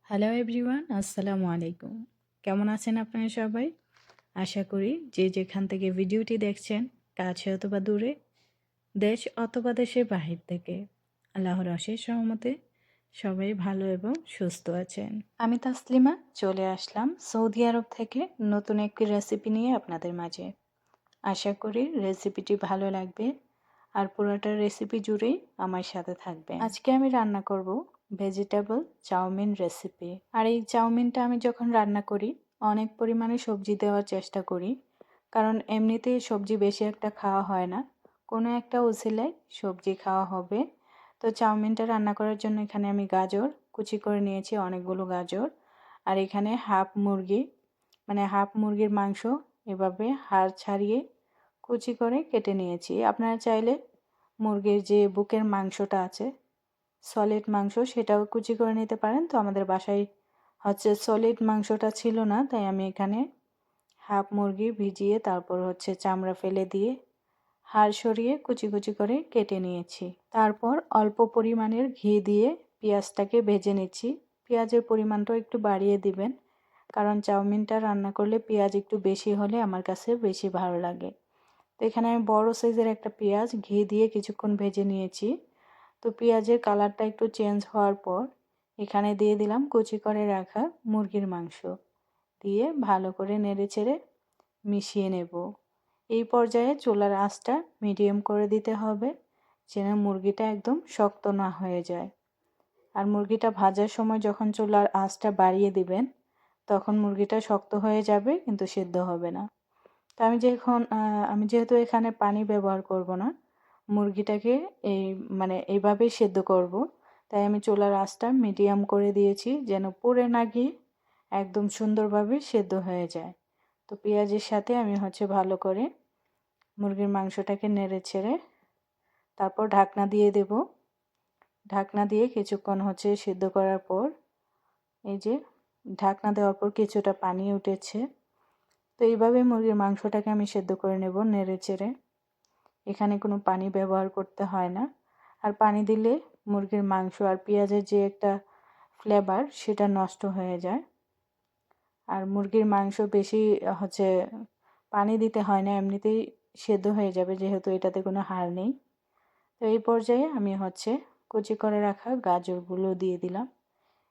Hello everyone, আসসালামু আলাইকুম। কেমন আছেন আপনারা সবাই? আশা করি যে যেখান থেকে ভিডিওটি দেখছেন, কাছে অথবা দূরে, দেশ অথবা দেশের বাহির থেকে, আল্লাহর অশেষ রহমতে সবাই ভালো এবং সুস্থ আছেন। আমি তাসলিমা চলে আসলাম সৌদি আরব থেকে নতুন একটি রেসিপি নিয়ে আপনাদের মাঝে। আশা করি রেসিপিটি ভালো লাগবে আর পুরোটা রেসিপি জুড়েই আমার সাথে থাকবে। আজকে আমি রান্না করব ভেজিটেবল চাউমিন রেসিপি। আর এই চাউমিনটা আমি যখন রান্না করি অনেক পরিমাণে সবজি দেওয়ার চেষ্টা করি, কারণ এমনিতেই সবজি বেশি একটা খাওয়া হয় না, কোনো একটা উছিলায় সবজি খাওয়া হবে। তো চাউমিনটা রান্না করার জন্য এখানে আমি গাজর কুচি করে নিয়েছি, অনেকগুলো গাজর। আর এখানে হাফ মুরগি, মানে হাফ মুরগির মাংস এভাবে হাড় ছাড়িয়ে কুচি করে কেটে নিয়েছি। আপনারা চাইলে মুরগির যে বুকের মাংসটা আছে, সলিড মাংস, সেটাও কুচি করে নিতে পারেন। তো আমাদের বাসায় সলিড মাংসটা ছিল না, তাই আমি এখানে হাফ মুরগি ভিজিয়ে তারপর চামড়া ফেলে দিয়ে হাড় সরিয়ে কুচি কুচি করে কেটে নিয়েছি। তারপর অল্প পরিমাণের ঘি দিয়ে পেঁয়াজটাকে ভেজে নিচ্ছি। পেঁয়াজের পরিমাণটাও একটু বাড়িয়ে দিবেন, কারণ চাউমিনটা রান্না করলে পেঁয়াজ একটু বেশি হলে আমার কাছে বেশি ভালো লাগে। তো এখানে আমি বড় সাইজের একটা পেঁয়াজ ঘি দিয়ে কিছুক্ষণ ভেজে নিয়েছি। তো পেঁয়াজের কালারটা একটু চেঞ্জ হওয়ার পর এখানে দিয়ে দিলাম কুচি করে রাখা মুরগির মাংস, দিয়ে ভালো করে নেড়েচেড়ে মিশিয়ে নেব। এই পর্যায়ে চুলার আঁচটা মিডিয়াম করে দিতে হবে, যেন মুরগিটা একদম শক্ত না হয়ে যায়। আর মুরগিটা ভাজার সময় যখন চুলার আঁচটা বাড়িয়ে দিবেন, তখন মুরগিটা শক্ত হয়ে যাবে কিন্তু সিদ্ধ হবে না। তো আমি যেহেতু এখানে পানি ব্যবহার করব না, মুরগিটাকে এইভাবেই সেদ্ধ করব, তাই আমি চুলার আঁচটা মিডিয়াম করে দিয়েছি, যেন পুড়ে না গিয়ে একদম সুন্দরভাবে সেদ্ধ হয়ে যায়। তো পেঁয়াজের সাথে আমি ভালো করে মুরগির মাংসটাকে নেড়ে ছেড়ে তারপর ঢাকনা দিয়ে দেব। ঢাকনা দিয়ে কিছুক্ষণ সিদ্ধ করার পর এই যে ঢাকনা দেওয়ার পর কিছুটা পানি উঠেছে। তো এইভাবে মুরগির মাংসটাকে আমি সেদ্ধ করে নেব নেড়ে চেড়ে। এখানে কোনো পানি ব্যবহার করতে হয় না। আর পানি দিলে মুরগির মাংস আর পেঁয়াজের যে একটা ফ্লেভার সেটা নষ্ট হয়ে যায়। আর মুরগির মাংস বেশি পানি দিতে হয় না, এমনিতেই সেদ্ধ হয়ে যাবে যেহেতু এটাতে কোনো হাড় নেই। তো এই পর্যায়ে আমি কুচি করে রাখা গাজরগুলো দিয়ে দিলাম।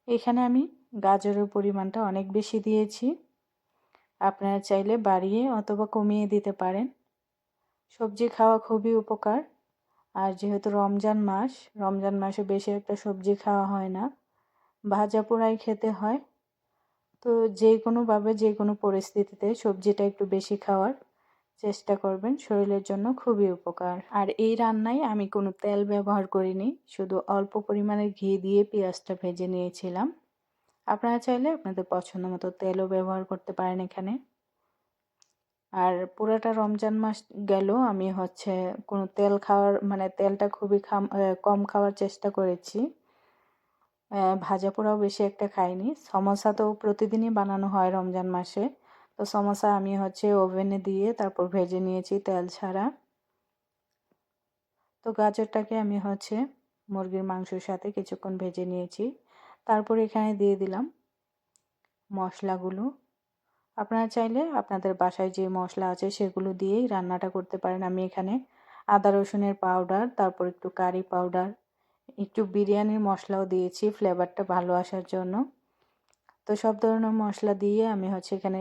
এখানে আমি গাজরের পরিমাণটা অনেক বেশি দিয়েছি, আপনারা চাইলে বাড়িয়ে অথবা কমিয়ে দিতে পারেন। সবজি খাওয়া খুবই উপকার, আর যেহেতু রমজান মাসে বেশি একটা সবজি খাওয়া হয় না, ভাজা পোড়াই খেতে হয়। তো যে কোনোভাবে যে কোনো পরিস্থিতিতে সবজিটা একটু বেশি খাওয়ার চেষ্টা করবেন, শরীরের জন্য খুবই উপকার। আর এই রান্নায় আমি কোনো তেল ব্যবহার করিনি, শুধু অল্প পরিমাণে ঘি দিয়ে পেঁয়াজটা ভেজে নিয়েছিলাম। আপনারা চাইলে আপনাদের পছন্দ মতো তেলও ব্যবহার করতে পারেন এখানে। আর পুরোটা রমজান মাস গেল আমি কোনো তেল খাওয়ার তেলটা খুবই কম খাওয়ার চেষ্টা করেছি। ভাজা পোড়াও বেশি একটা খাইনি। সমোসা তো প্রতিদিনই বানানো হয় রমজান মাসে, তো সমোসা আমি ওভেনে দিয়ে তারপর ভেজে নিয়েছি তেল ছাড়া। তো গাজরটাকে আমি মুরগির মাংসের সাথে কিছুক্ষণ ভেজে নিয়েছি। তারপর এখানে দিয়ে দিলাম মশলাগুলো। আপনারা চাইলে আপনাদের বাসায় যে মশলা আছে সেগুলো দিয়েই রান্নাটা করতে পারেন। আমি এখানে আদা রসুনের পাউডার, তারপর একটু কারি পাউডার, একটু বিরিয়ানির মশলাও দিয়েছি ফ্লেভারটা ভালো আসার জন্য। তো সব ধরনের মশলা দিয়ে আমি এখানে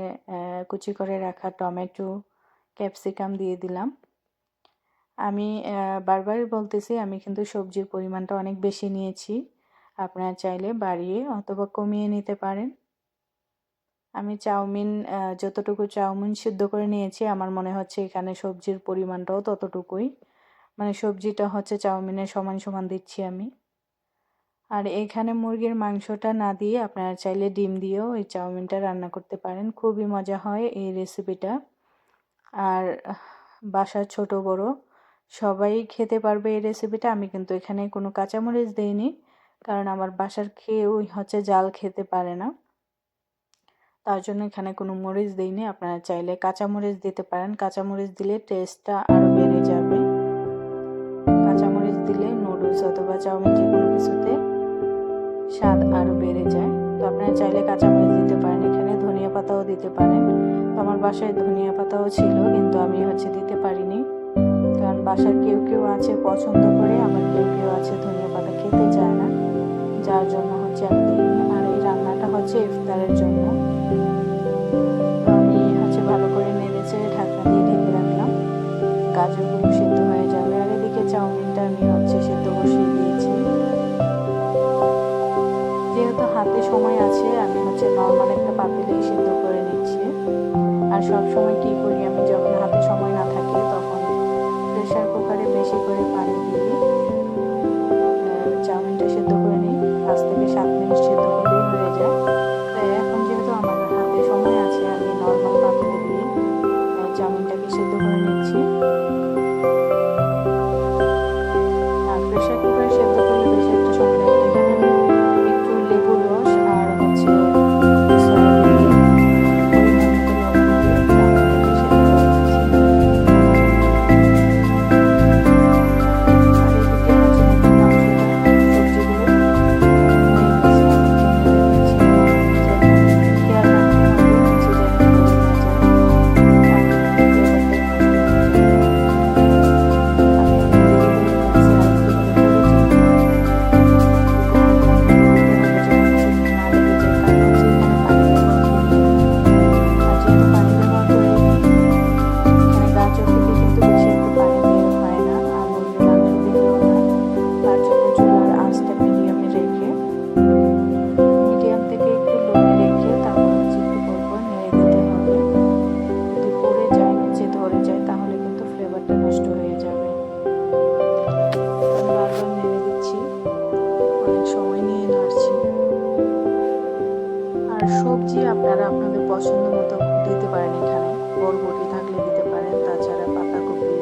কুচি করে রাখা টমেটো, ক্যাপসিকাম দিয়ে দিলাম। আমি বারবারই বলতেছি, আমি কিন্তু সবজির পরিমাণটা অনেক বেশি নিয়েছি, আপনারা চাইলে বাড়িয়ে অথবা কমিয়ে নিতে পারেন। আমি যতটুকু চাউমিন সিদ্ধ করে নিয়েছি, আমার মনে হচ্ছে এখানে সবজির পরিমাণটাও ততটুকুই, সবজিটা চাউমিনের সমান সমান দিচ্ছি আমি। আর এখানে মুরগির মাংসটা না দিয়ে আপনারা চাইলে ডিম দিয়েও এই চাউমিনটা রান্না করতে পারেন, খুবই মজা হয় এই রেসিপিটা। আর বাসার ছোট বড় সবাই খেতে পারবে এই রেসিপিটা। আমি কিন্তু এখানে কোনো কাঁচামরিচ দিইনি, কারণ আমার বাসার কেউ জাল খেতে পারে না, তার জন্য এখানে কোনো মরিচ দিইনি। আপনারা চাইলে কাঁচামরিচ দিতে পারেন, কাঁচামরিচ দিলে টেস্টটা আরও বেড়ে যাবে। কাঁচামরিচ দিলে নুডলস অথবা চাউমিন যে কোনো কিছুতে স্বাদ আরও বেড়ে যায়। তো আপনারা বাসায় ধনিয়া পাতাও ছিল, কিন্তু আমি দিতে পারিনি, কারণ বাসার কেউ কেউ আছে পছন্দ করে, আবার কেউ কেউ আছে ধনিয়া পাতা খেতে চায় না, যার জন্য আমি দিইনি। আর এই রান্নাটা ইফতারের জন্য। তো আমি ভালো করে নেড়েচেড়ে ঢাকনা দিয়ে ঢেকে রাখলাম, গাজরগুলো সেদ্ধ হয়ে যাবে। আর এদিকে চাউমিনটা আমি সেদ্ধ বসিয়ে দিয়েছি। যেহেতু হাতে সময় আছে, আমি নর্মাল একটা পাতিলেই সেদ্ধ করে নিচ্ছি। আর সব সময় কি করি, আমি যখন হাতে সময় না থাকে তখন প্রেসার কুকারে বেশি করে পানি দিয়ে চাউমিনটা সেদ্ধ করে নিই। 5 থেকে 7 মিনিট সেদ্ধ করলেই হয়ে যায়। তো এখন যেহেতু আমার হাতে সময় আছে, আমি নর্মাল পাতিলে দিয়ে চাউমিনটাকে সেদ্ধ করে নিচ্ছি। আর প্রেসার কুকারে সেদ্ধ করলে বেশি একটা সময় লাগে। এখানে আমি একটু লেবুর রস আর সয়াবিন দিয়ে পরিমাণ মতো লবণ দিয়ে চাউমিনটাকে সেদ্ধ করে নিচ্ছি। আর এদিকে মুরগির মাংসটা, সবজিগুলো হয়ে গেছে, আমি একটু নেড়ে দিচ্ছি, যেন খেয়াল রাখতে হবে নিচে যেন ধরে না যায়, তাহলে কিন্তু ফ্লেভারটাই নষ্ট হয়ে যাবে। আমি অনেক দেরি করে ফেলছি, আরেকটু হলে পুড়ে যেত। তো কোনো কারণে বলতে হবে যেন না লেগে যায়, কারণ এখানে পানি ব্যবহার করিনি। আর যেহেতু পানি ব্যবহার করিনি, এখানে গাজর থেকে কিন্তু বেশি একটা পানি বের হয় না, আর মুরগির মাংস থেকেও না। তার জন্য চুলার আঁচটা মিডিয়াম থেকে একটু লোতে রেখে তারপর একটু পর পর নেড়ে দিতে হবে। যদি পড়ে যায়, নিচে ধরে যায়, তাহলে কিন্তু ফ্লেভারটা নষ্ট হয়ে যাবে। আমি বারবার নেড়ে দিচ্ছি, অনেক সময় নিয়ে নাড়ছি। আর সবজি আপনারা আপনাদের পছন্দ মতো দিতে পারেন, এখানে বরবটি থাকলে দিতে পারেন, তাছাড়া পাতাকপি,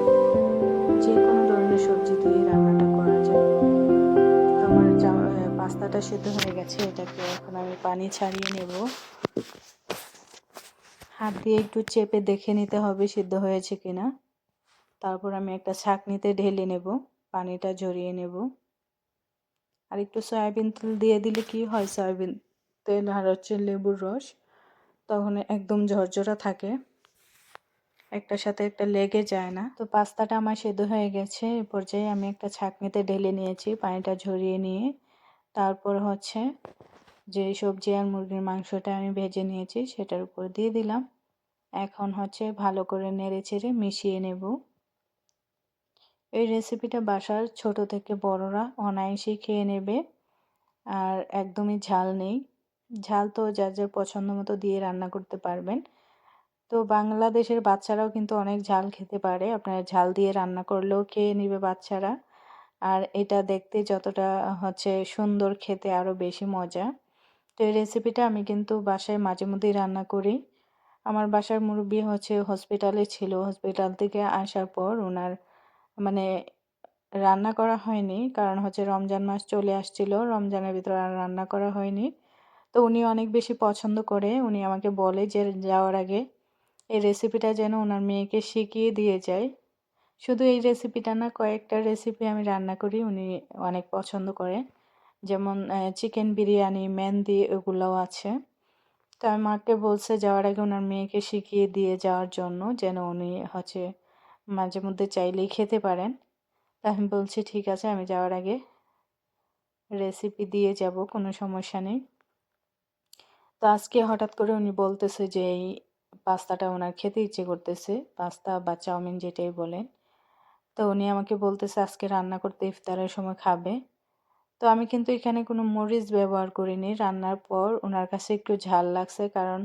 যে কোনো ধরনের সবজি দিয়ে রান্নাটা করা যায়। তো আমার পাস্তাটা সিদ্ধ হয়ে গেছে, এটাকে এখন আমি পানি ছাড়িয়ে নেব। হাত দিয়ে একটু চেপে দেখে নিতে হবে সিদ্ধ হয়েছে কিনা। তারপর আমি একটা ছাঁকনিতে ঢেলে নেব, পানিটা ঝরিয়ে নেব। আর একটু সয়াবিন তেল দিয়ে দিলে কি হয়, সয়াবিন তেল আর লেবুর রস, তখন একদম ঝরঝরা থাকে, একটার সাথে একটা লেগে যায় না। তো পাস্তাটা আমার সেদ্ধ হয়ে গেছে। এই পর্যায়ে আমি একটা ছাঁকনিতে ঢেলে নিয়েছি, পানিটা ঝরিয়ে নিয়ে তারপর যে সবজি আর মুরগির মাংসটা আমি ভেজে নিয়েছি সেটার উপর দিয়ে দিলাম। এখন ভালো করে নেড়েচেড়ে মিশিয়ে নেব। এই রেসিপিটা বাসার ছোট থেকে বড়রা অনায়াসেই খেয়ে নেবে, আর একদমই ঝাল নেই। ঝাল তো যার যার পছন্দ মতো দিয়ে রান্না করতে পারবেন। তো বাংলাদেশের বাচ্চারাও কিন্তু অনেক ঝাল খেতে পারে, আপনারা ঝাল দিয়ে রান্না করলেও খেয়ে নেবে বাচ্চারা। আর এটা দেখতে যতটা সুন্দর, খেতে আরও বেশি মজা। তো এই রেসিপিটা আমি কিন্তু বাসায় মাঝে মধ্যেই রান্না করি। আমার বাসার মুরব্বি হসপিটালে ছিল, হসপিটাল থেকে আসার পর ওনার মানে রান্না করা হয়নি, কারণ রমজান মাস চলে আসছিল, রমজানের ভিতরে আর রান্না করা হয়নি। তো উনি অনেক বেশি পছন্দ করে, উনি আমাকে বলে যে যাওয়ার আগে এই রেসিপিটা যেন ওনার মেয়েকে শিখিয়ে দিয়ে যায়। শুধু এই রেসিপিটা না, কয়েকটা রেসিপি আমি রান্না করি, উনি অনেক পছন্দ করে। যেমন চিকেন বিরিয়ানি, মেহেন্দি, এগুলোও আছে। তো আমি মাকে বলছে যাওয়ার আগে ওনার মেয়েকে শিখিয়ে দিয়ে যাওয়ার জন্য, যেন উনি মাঝে মধ্যে চাইলেই খেতে পারেন। তা আমি বলছি ঠিক আছে, আমি যাওয়ার আগে রেসিপি দিয়ে যাব, কোনো সমস্যা নেই। তো আজকে হঠাৎ করে উনি বলতেছে যে এই পাস্তাটা ওনার খেতে ইচ্ছে করতেছে, পাস্তা বা চাউমিন যেটাই বলেন। তো উনি আমাকে বলতেছে আজকে রান্না করতে, ইফতারের সময় খাবে। তো আমি কিন্তু এখানে কোনো মরিচ ব্যবহার করিনি। রান্নার পর ওনার কাছে একটু ঝাল লাগছে, কারণ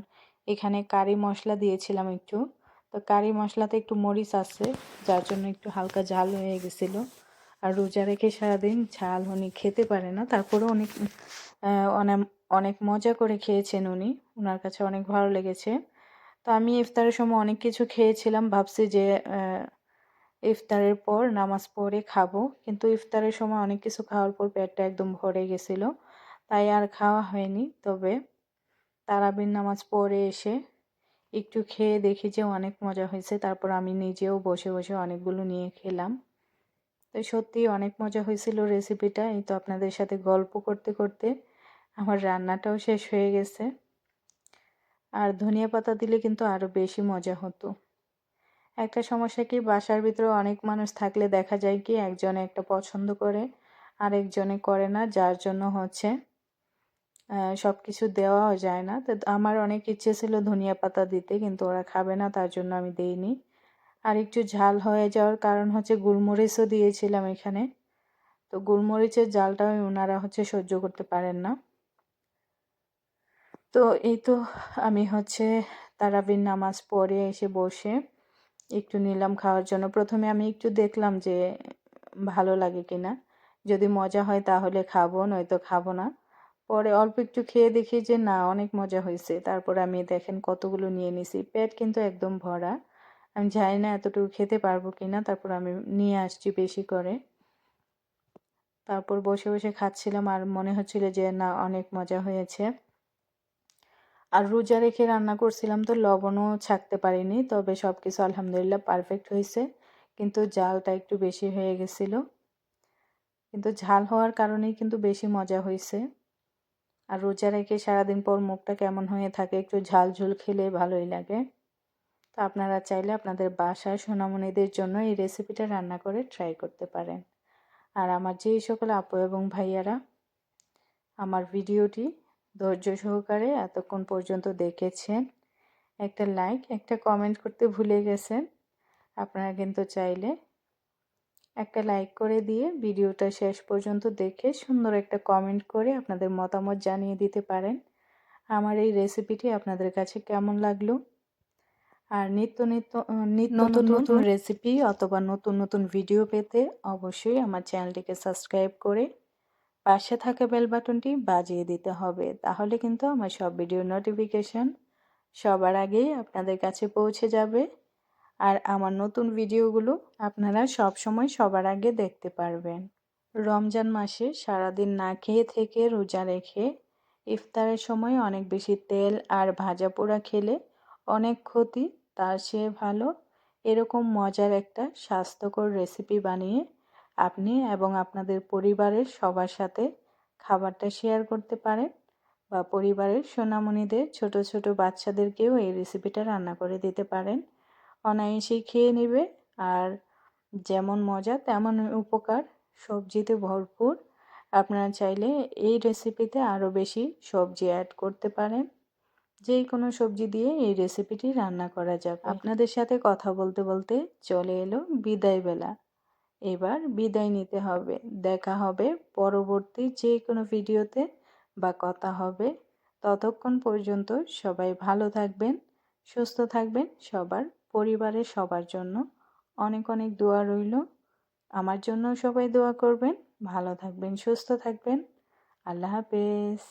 এখানে কারি মশলা দিয়েছিলাম একটু। তো কারি মশলাতে একটু মরিচ আছে, যার জন্য একটু হালকা ঝাল হয়ে গেছিলো। আর রোজা রেখে সারাদিন ঝাল উনি খেতে পারে না, তারপরেও অনেক অনেক মজা করে খেয়েছেন উনি, ওনার কাছে অনেক ভালো লেগেছে। তো আমি ইফতারের সময় অনেক কিছু খেয়েছিলাম, ভাবছি যে ইফতারের পর নামাজ পড়ে খাবো, কিন্তু ইফতারের সময় অনেক কিছু খাওয়ার পর পেটটা একদম ভরে গেছিল, তাই আর খাওয়া হয়নি। তবে তারাবির নামাজ পড়ে এসে একটু খেয়ে দেখি যে অনেক মজা হয়েছে, তারপর আমি নিজেও বসে বসে অনেকগুলো নিয়ে খেলাম। তো সত্যি অনেক মজা হয়েছিল রেসিপিটা। এই তো আপনাদের সাথে গল্প করতে করতে আমার রান্নাটাও শেষ হয়ে গেছে। আর ধনিয়া পাতা দিলে কিন্তু আরও বেশি মজা হতো। একটা সমস্যা কি, বাসার ভিতরে অনেক মানুষ থাকলে দেখা যায় কি একজনে একটা পছন্দ করে আরেকজনে করে না, যার জন্য হচ্ছে সব কিছু দেওয়াও যায় না। তো আমার অনেক ইচ্ছে ছিল ধনিয়া পাতা দিতে, কিন্তু ওরা খাবে না, তার জন্য আমি দেইনি। আর একটু ঝাল হয়ে যাওয়ার কারণ হচ্ছে গোলমরিচও দিয়েছিলাম এখানে। তো গোলমরিচের ঝালটাও ওনারা হচ্ছে সহ্য করতে পারেন না। তো এই তো আমি হচ্ছে তারাবির নামাজ পড়ে এসে বসে একটু নিলাম খাওয়ার জন্য। প্রথমে আমি একটু দেখলাম যে ভালো লাগে কিনা, যদি মজা হয় তাহলে খাবো, নয়তো খাবো না। পরে অল্প একটু খেয়ে দেখি যে না, অনেক মজা হয়েছে। তারপর আমি দেখেন কতগুলো নিয়ে নিছি, পেট কিন্তু একদম ভরা। আমি জানি না এতটুকু খেতে পারবো কিনা, তারপর আমি নিয়ে আসছি বেশি করে। তারপর বসে বসে খাচ্ছিলাম আর মনে হচ্ছিল যে না, অনেক মজা হয়েছে। আর রোজা রেখে রান্না করছিলাম, তো লবণও ছাকতে পারিনি, তবে সব কিছু আলহামদুলিল্লাহ পারফেক্ট হয়েছে। কিন্তু ঝালটা একটু বেশি হয়ে গেছিল, কিন্তু ঝাল হওয়ার কারণেই কিন্তু বেশি মজা হয়েছে। আর রোজা রেখে সারাদিন পর মুখটা কেমন হয়ে থাকে, একটু ঝাল ঝোল খেলে ভালোই লাগে। তো আপনারা চাইলে আপনাদের বাসায় সোনামণিদের জন্য এই রেসিপিটা রান্না করে ট্রাই করতে পারেন। আর আমার যেই সকল আপু এবং ভাইয়ারা আমার ভিডিওটি ধৈর্য সহকারে এতক্ষণ পর্যন্ত দেখেছেন, একটা লাইক একটা কমেন্ট করতে ভুলে গেছেন। আপনারা কিন্তু চাইলে একটা লাইক করে দিয়ে ভিডিওটা শেষ পর্যন্ত দেখে সুন্দর একটা কমেন্ট করে আপনাদের মতামত জানিয়ে দিতে পারেন আমার এই রেসিপিটি আপনাদের কাছে কেমন লাগলো। আর নিত্য নতুন রেসিপি অথবা নতুন নতুন ভিডিও পেতে অবশ্যই আমার চ্যানেলটিকে সাবস্ক্রাইব করে পাশে থাকা বেল বাটনটি বাজিয়ে দিতে হবে, তাহলে কিন্তু আমার সব ভিডিও নোটিফিকেশন সবার আগেই আপনাদের কাছে পৌঁছে যাবে। আর আমার নতুন ভিডিওগুলো আপনারা সব সময় সবার আগে দেখতে পারবেন। রমজান মাসে সারাদিন না খেয়ে থেকে রোজা রেখে ইফতারের সময় অনেক বেশি তেল আর ভাজা পোড়া খেলে অনেক ক্ষতি, তার চেয়ে ভালো এরকম মজার একটা স্বাস্থ্যকর রেসিপি বানিয়ে আপনি এবং আপনাদের পরিবারের সবার সাথে খাবারটা শেয়ার করতে পারেন, বা পরিবারের সোনামণিদের ছোট ছোট বাচ্চাদেরকেও এই রেসিপিটা রান্না করে দিতে পারেন। অনায়াসেই খেয়ে নেবে, আর যেমন মজা তেমন উপকার, সবজিতে ভরপুর। আপনারা চাইলে এই রেসিপিতে আরও বেশি সবজি অ্যাড করতে পারেন, যে কোনো সবজি দিয়ে এই রেসিপিটি রান্না করা যাবে। আপনাদের সাথে কথা বলতে বলতে চলে এলো বিদায় বেলা, এবার বিদায় নিতে হবে। দেখা হবে পরবর্তী যে কোনো ভিডিওতে বা কথা হবে। ততক্ষণ পর্যন্ত সবাই ভালো থাকবেন, সুস্থ থাকবেন। সবার পরিবারের সবার জন্য অনেক অনেক দোয়া রইল। আমার জন্য সবাই দোয়া করবেন। ভালো থাকবেন, সুস্থ থাকবেন। আল্লাহ হাফেজ।